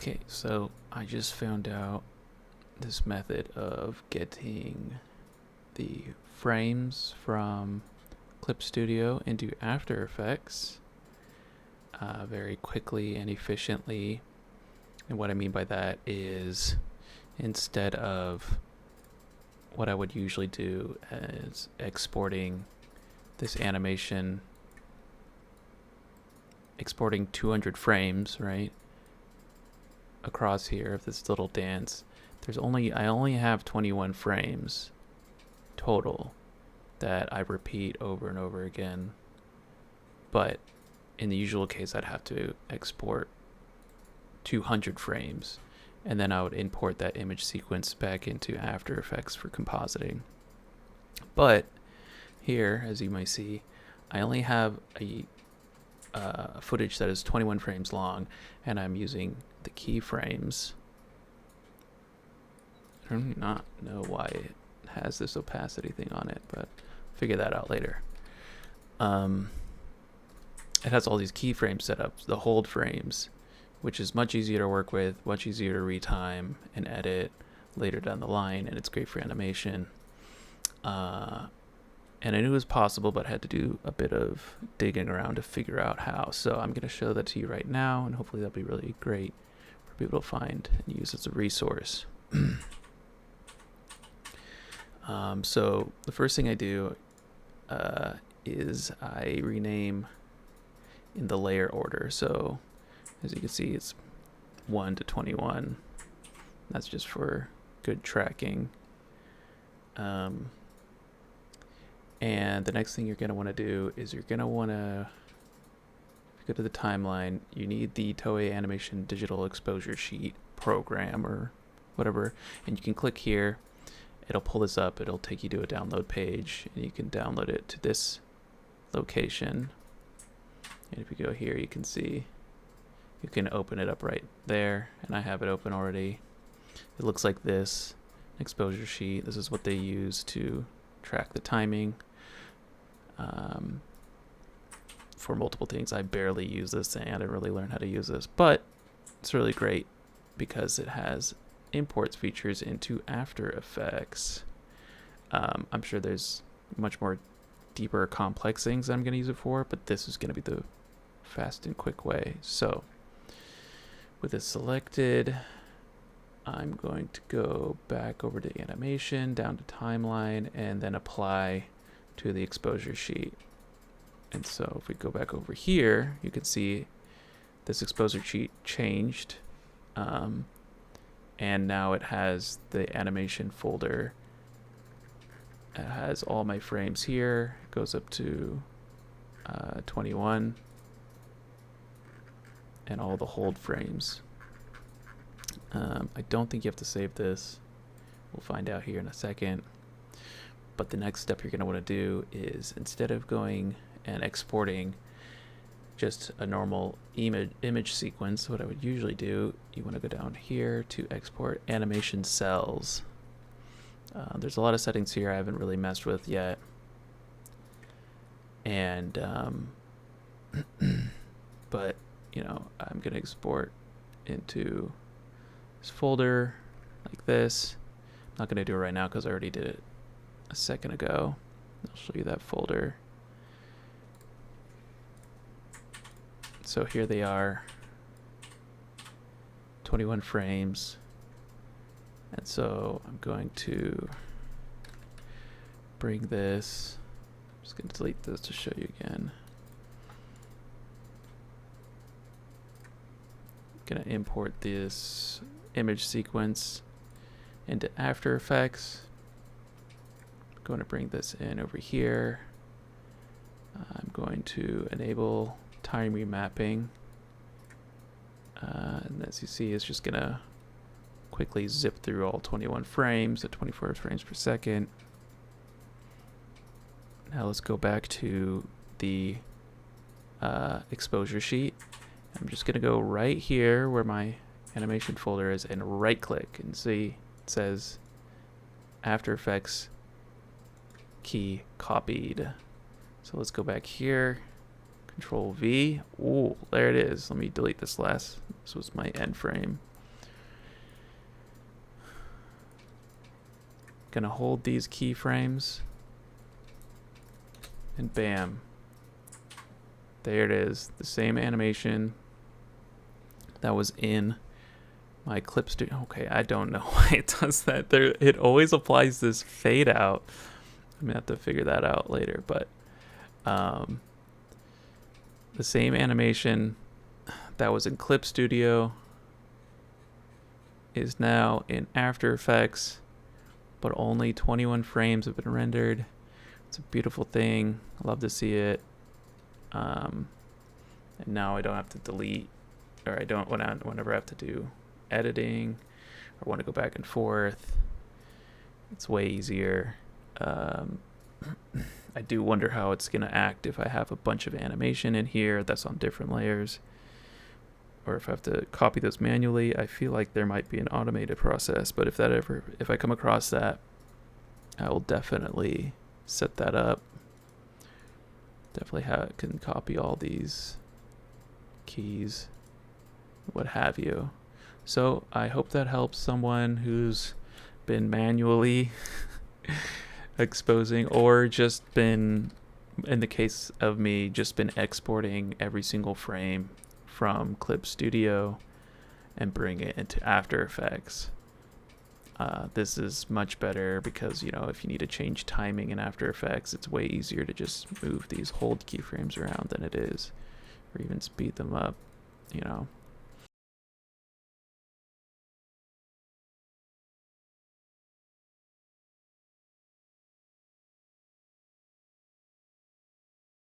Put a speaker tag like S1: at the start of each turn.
S1: Okay, so I just found out this method of getting the frames from Clip Studio into After Effects very quickly and efficiently. And what I mean by that is, instead of what I would usually do as exporting this animation, exporting 200 frames, right, across here of this little dance, I only have 21 frames total that I repeat over and over again. But in the usual case, I'd have to export 200 frames, and then I would import that image sequence back into After Effects for compositing. But here, as you might see, I only have a footage that is 21 frames long, and I'm using the keyframes. I do not know why it has this opacity thing on it, but I'll figure that out later. It has all these keyframe setups, the hold frames, which is much easier to work with, much easier to retime and edit later down the line, and it's great for animation. And I knew it was possible, but I had to do a bit of digging around to figure out how. So I'm going to show that to you right now, and hopefully that'll be really great for people to find and use as a resource. So the first thing I do is I rename in the layer order. So as you can see, it's 1 to 21. That's just for good tracking. And the next thing you're going to want to do is you're going to want to, if you go to the timeline, you need the Toei Animation Digital Exposure Sheet program or whatever. And you can click here. It'll pull this up. It'll take you to a download page, and you can download it to this location. And if you go here, you can see you can open it up right there, and I have it open already. It looks like this exposure sheet. This is what they use to track the timing for multiple things. I barely use this, and I didn't really learn how to use this, but it's really great because it has imports features into After Effects. I'm sure there's much more deeper, complex things I'm going to use it for, but this is going to be the fast and quick way. So with it selected, I'm going to go back over to animation, down to timeline, and then apply to the exposure sheet. And so if we go back over here, you can see this exposure sheet changed. And now it has the animation folder. It has all my frames here. It goes up to 21. And all the hold frames. I don't think you have to save this. We'll find out here in a second. But the next step you're going to want to do is, instead of going and exporting just a normal image sequence, what I would usually do, you want to go down here to export animation Cels. There's a lot of settings here I haven't really messed with yet. And, but, you know, I'm going to export into this folder like this. I'm not going to do it right now because I already did it a second ago. I'll show you that folder. So here they are, 21 frames. And so I'm going to bring this, I'm just going to delete this to show you again. I'm going to import this image sequence into After Effects. I'm going to bring this in over here. I'm going to enable time remapping. And as you see, it's just going to quickly zip through all 21 frames at 24 frames per second. Now let's go back to the exposure sheet. I'm just going to go right here where my animation folder is and right click and see it says After Effects key copied. So let's go back here, Control V. Ooh, there it is. Let me delete this last. This was my end frame. Gonna hold these keyframes, and bam, there it is, the same animation that was in my clip studio. Okay, I don't know why it does that. There, it always applies this fade out. I'm gonna have to figure that out later, but the same animation that was in Clip Studio is now in After Effects, but only 21 frames have been rendered. It's a beautiful thing. I love to see it. And now I don't have to delete, or I don't whenever I have to do editing or want to go back and forth. It's way easier. I do wonder how it's going to act if I have a bunch of animation in here that's on different layers, or if I have to copy those manually. I feel like there might be an automated process, but if I come across that, I will definitely set that up. Definitely can copy all these keys, what have you. So I hope that helps someone who's been manually exposing, or just been, in the case of me, just been exporting every single frame from Clip Studio and bring it into After Effects. This is much better because, if you need to change timing in After Effects, it's way easier to just move these hold keyframes around than it is, or even speed them up,